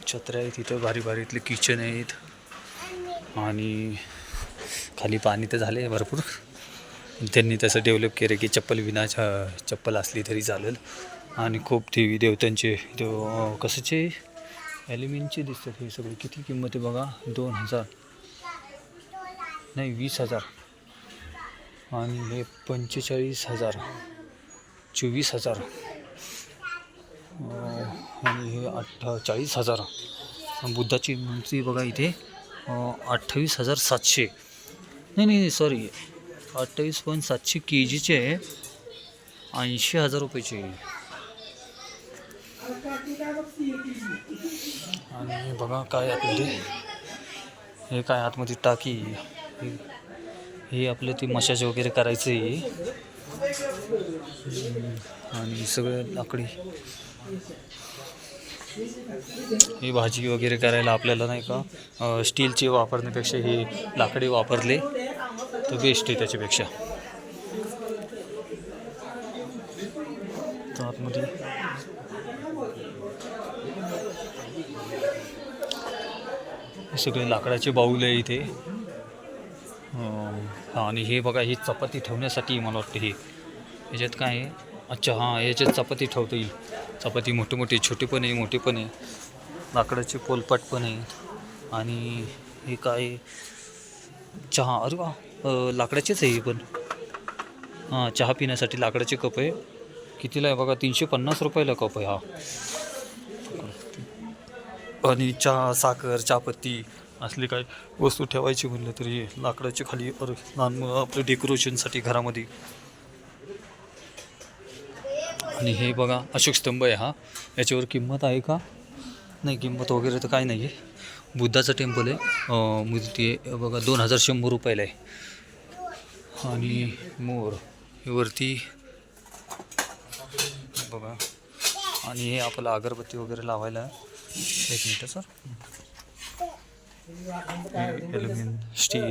छत्र्या आहेत इथं, भारी भारीतले किचन आहेत आणि खाली पाणी तर झाले भरपूर. त्यांनी तसं डेव्हलप केलं की चप्पल असली तरी चालेल. आणि खूप देवी देवतांचे कशाचे ॲल्युमिनियमचे दिसतात हे सगळे. किती किंमत आहे बघा, 2000 नाही 20,000 आणि हे 45,000 24,000 आणि हे 40,000. बुद्धाची मूर्ती बघा इथे 28,700 नाही सॉरी 28.700 kgचे 80,000 रुपयाचे. आणि बघा काय आतमध्ये, हे काय आतमध्ये टाकी, हे आपलं ते मशाज वगैरे करायचं आहे. आणि सगळं लाकडी, ही भाजी वगैरे करायला आपल्याला नाही का स्टीलचे वापरण्यापेक्षा हे लाकडी वापरले तर बेस्ट आहे त्याच्यापेक्षा. तर आतमध्ये सगळे लाकडाचे बाऊल आहे इथे. आणि हे बघा, ही चपाती ठेवण्यासाठी मला वाटतं हे याच्यात काय आहे. अच्छा हां, याच्यात चपाती ठेवता येईल. चपाती मोठे छोटे पण आहे, मोठे पण आहे. लाकडाचे पोलपाट पण आहेत. आणि हे काय चहा, अरे वा लाकडाचेच आहे हे पण. हां, चहा पिण्यासाठी लाकडाचे कप आहे. कितीला आहे बघा, 350 रुपयाला कप आहे हा. आणि चहा, साखर, चहापत्ती असली काय वस्तू ठेवायची म्हणलं तरी लाकडाची खाली लहान आपलं डेकोरेशनसाठी घरामध्ये. आणि हे बघा अशोक स्तंभ आहे हा. याच्यावर किंमत आहे का, नाही किंमत वगैरे तर काय नाही आहे. बुद्धाचं टेम्पल आहे, मूर्ती आहे बघा, 2100 रुपयाला आहे. आणि मोर हे वरती बघा. आणि हे आपलं अगरबत्ती वगैरे लावायला. एक मिनटं सर, ॲल्युमिनियम, स्टील